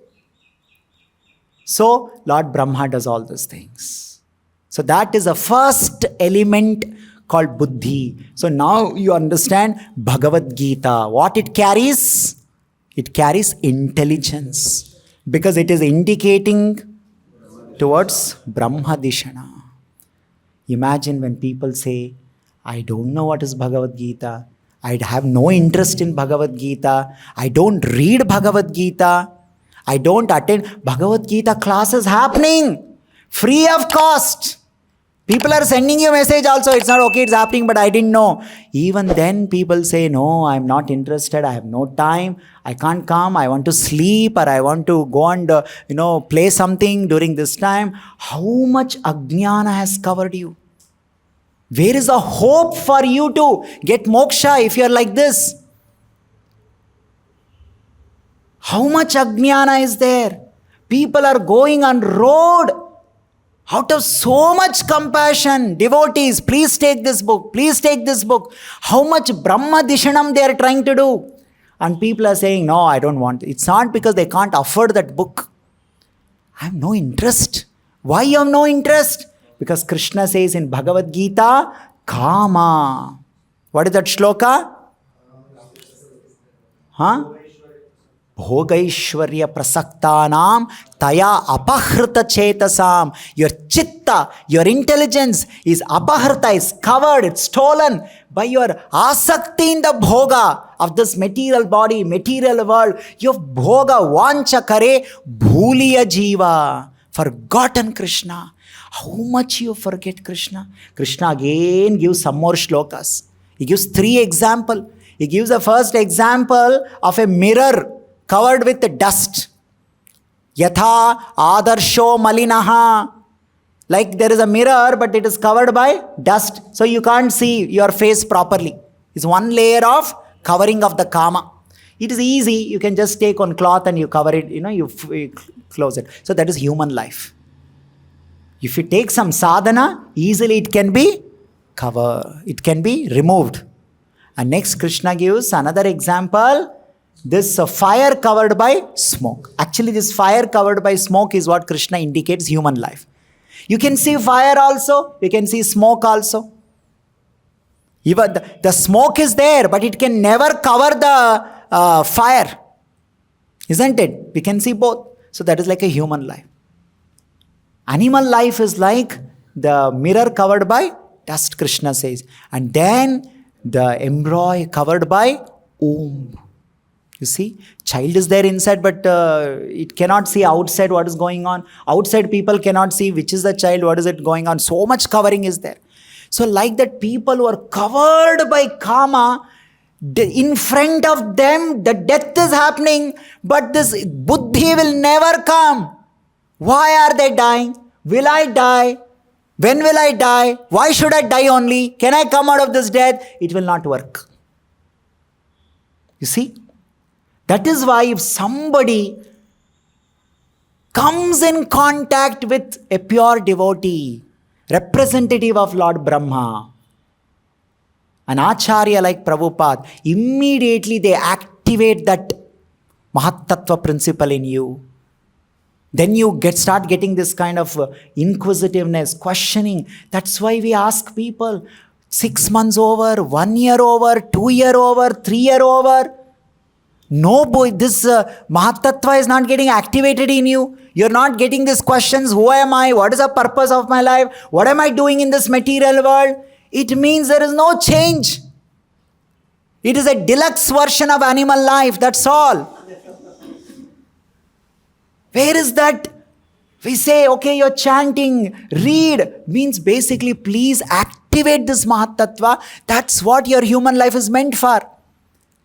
So, Lord Brahma does all those things. So, that is the first element called Buddhi. So, now you understand Bhagavad Gita. What it carries? It carries intelligence. Because it is indicating towards Brahma Dishana. Imagine when people say, I don't know what is Bhagavad Gita. I have no interest in Bhagavad Gita. I don't read Bhagavad Gita. I don't attend Bhagavad Gita classes happening free of cost. People are sending you a message also. It's not okay, it's happening, but I didn't know. Even then people say, no, I'm not interested. I have no time. I can't come. I want to sleep, or I want to go and, play something during this time. How much ajnana has covered you? Where is the hope for you to get moksha if you're like this? How much ajnana is there? People are going on road out of so much compassion. Devotees, please take this book. Please take this book. How much Brahma Dishanam they are trying to do. And people are saying, no, I don't want. It's not because they can't afford that book. I have no interest. Why you have no interest? Because Krishna says in Bhagavad Gita, Kama. What is that shloka? Huh? Bhogaishwarya prasaktanam taya apahrita chetasam. Your chitta, your intelligence is apahrita, is covered, it's stolen by your asakti in the bhoga of this material body, material world. Your bhoga vancha kare bhuliya jiva. Forgotten Krishna. How much you forget Krishna? Krishna again gives some more shlokas. He gives 3 examples. He gives the first example of a mirror covered with dust. Yatha adarsho malinaha. Like there is a mirror, but it is covered by dust. So you can't see your face properly. It's one layer of covering of the kama. It is easy. You can just take on cloth and you cover it. You close it. So that is human life. If you take some sadhana, easily it can be covered. It can be removed. And next Krishna gives another example. This fire covered by smoke. Actually, this fire covered by smoke is what Krishna indicates human life. You can see fire also. You can see smoke also. Even the smoke is there, but it can never cover the fire. Isn't it? We can see both. So that is like a human life. Animal life is like the mirror covered by dust, Krishna says. And then the embryo covered by womb. You see, child is there inside, but it cannot see outside what is going on. Outside people cannot see which is the child, what is it going on. So much covering is there. So like that, people who are covered by karma, in front of them the death is happening, but this buddhi will never come. Why are they dying? Will I die? When will I die? Why should I die only? Can I come out of this death? It will not work. You see? That is why if somebody comes in contact with a pure devotee, representative of Lord Brahma, an acharya like Prabhupada, immediately they activate that Mahat-tattva principle in you. Then you start getting this kind of inquisitiveness, questioning. That's why we ask people, 6 months over, 1 year over, 2 year over, 3 year over. No, boy, this Mahat-tattva is not getting activated in you. You're not getting these questions. Who am I? What is the purpose of my life? What am I doing in this material world? It means there is no change. It is a deluxe version of animal life. That's all. Where is that? We say, okay, you're chanting, read. Means basically, please activate this Mahat-tattva. That's what your human life is meant for.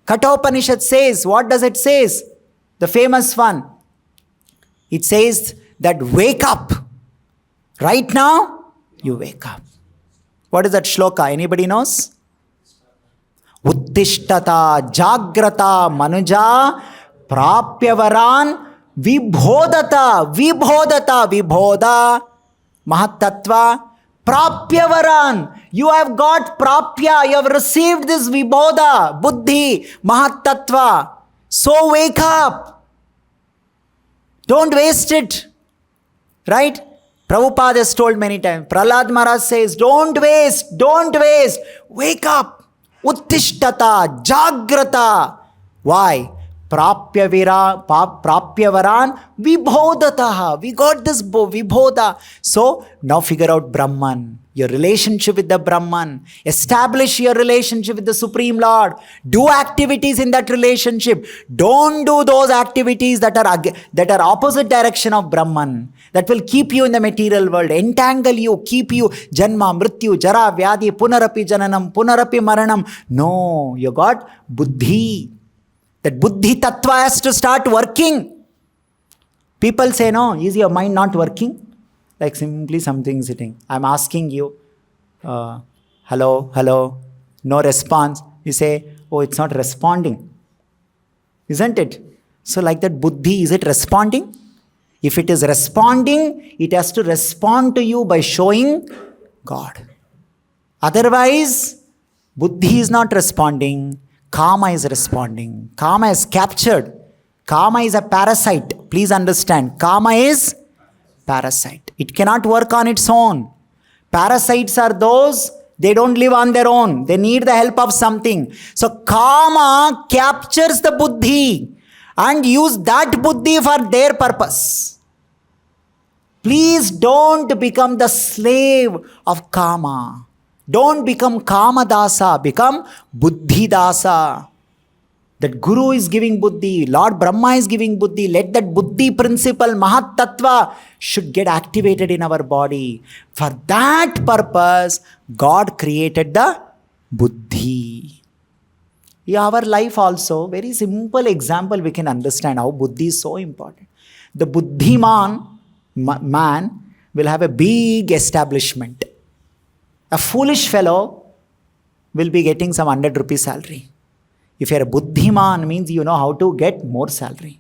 Kathopanishad says, what does it say? The famous one. It says that wake up. Right now, you wake up. What is that shloka? Anybody knows? Uttishtata jagrata manuja prapyavaran vibhodata vibhoda Mahat-tattva prapyavaran. You have got prapya, you have received this vibhoda, buddhi, Mahat-tattva. So wake up. Don't waste it. Right? Prabhupada has told many times. Prahlad Maharaj says, don't waste. Wake up. Uttishtata, jagrata. Why? Prapyavaran vibhodataha. We got this vibhoda. So now figure out Brahman. Your relationship with the Brahman. Establish your relationship with the Supreme Lord. Do activities in that relationship. Don't do those activities that are opposite direction of Brahman. That will keep you in the material world, entangle you, keep you janma, mrityu, jara, vyadhi, punarapi jananam, punarapi maranam. No, you got buddhi. That buddhi tattva has to start working. People say, no, is your mind not working? Like simply something sitting. I'm asking you, hello, no response. You say, oh, it's not responding. Isn't it? So like that buddhi, is it responding? If it is responding, it has to respond to you by showing God. Otherwise, buddhi is not responding. Kama is responding. Kama is captured. Kama is a parasite. Please understand. Kama is parasite. It cannot work on its own. Parasites are those, they don't live on their own. They need the help of something. So Kama captures the Buddhi and use that Buddhi for their purpose. Please don't become the slave of Kama. Don't become Kama Dasa, become Buddhi Dasa. That Guru is giving Buddhi, Lord Brahma is giving Buddhi. Let that Buddhi principle, Mahat-tattva, should get activated in our body. For that purpose, God created the Buddhi. In our life also, very simple example we can understand how Buddhi is so important. The Buddhiman man will have a big establishment. A foolish fellow will be getting some 100 rupees salary. If you are a Buddhiman, means you know how to get more salary.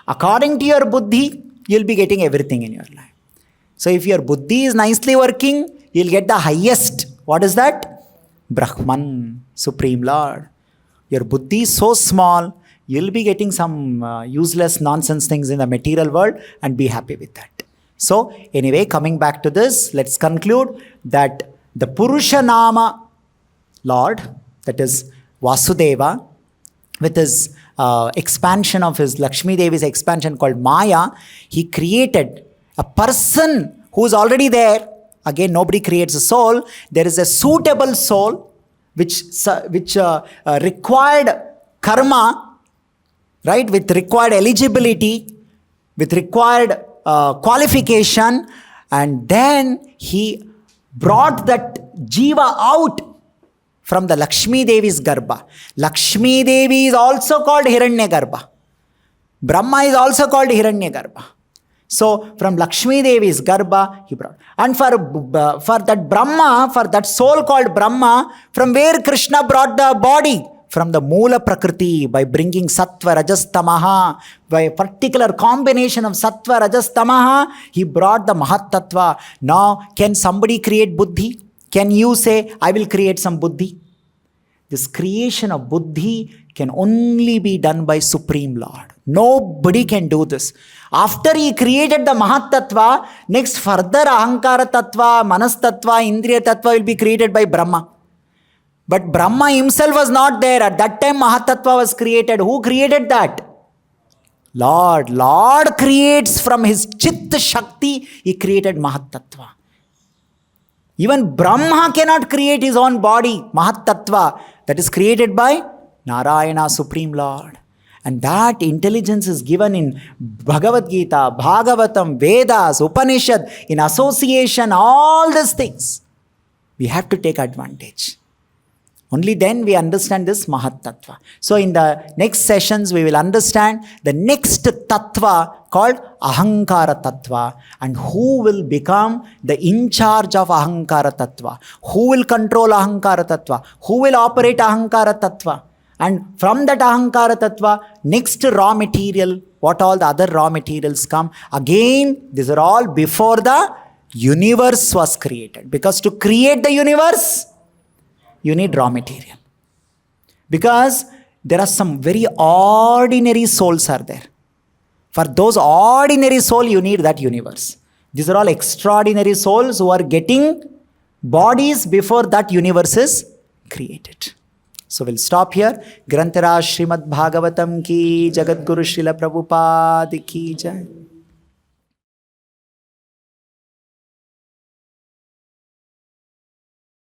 According to your Buddhi, you will be getting everything in your life. So if your Buddhi is nicely working, you will get the highest. What is that? Brahman, Supreme Lord. Your Buddhi is so small, you will be getting some useless nonsense things in the material world and be happy with that. So anyway, coming back to this, let's conclude that the Purusha Nama Lord, that is Vasudeva, with his expansion of his Lakshmi Devi's expansion called Maya, he created a person who is already there. Again, nobody creates a soul. There is a suitable soul which required karma, right, with required eligibility, with required qualification, and then he brought that jiva out from the Lakshmi Devi's Garbha. Lakshmi Devi is also called Hiranyagarbha. Brahma is also called Hiranyagarbha. So from Lakshmi Devi's Garbha he brought. And for that Brahma, for that soul called Brahma, from where Krishna brought the body? From the Moola Prakriti, by bringing Sattva, Rajas, Tamaha, by a particular combination of Sattva, Rajas, Tamaha, he brought the Mahat-tattva. Now, can somebody create Buddhi? Can you say, I will create some Buddhi? This creation of Buddhi can only be done by Supreme Lord. Nobody can do this. After he created the Mahat-tattva, next further Ahankara Tattva, Manas Tattva, Indriya Tattva will be created by Brahma. But Brahma himself was not there. At that time Mahat-tattva was created. Who created that? Lord. Lord creates from his Chitta Shakti. He created Mahat-tattva. Even Brahma cannot create his own body. Mahat-tattva, that is created by Narayana, Supreme Lord. And that intelligence is given in Bhagavad Gita, Bhagavatam, Vedas, Upanishad, in association, all these things. We have to take advantage. Only then we understand this Mahat-tattva. So in the next sessions, we will understand the next tattva called Ahankara Tattva, and who will become the in charge of Ahankara Tattva, who will control Ahankara Tattva, who will operate Ahankara Tattva. And from that Ahankara Tattva, next raw material, what all the other raw materials come. Again, these are all before the universe was created. Because to create the universe, you need raw material. Because there are some very ordinary souls are there. For those ordinary souls, you need that universe. These are all extraordinary souls who are getting bodies before that universe is created. So we'll stop here. Grantaraj Srimad Bhagavatam ki Jagadguru Srila Prabhupada ki jai.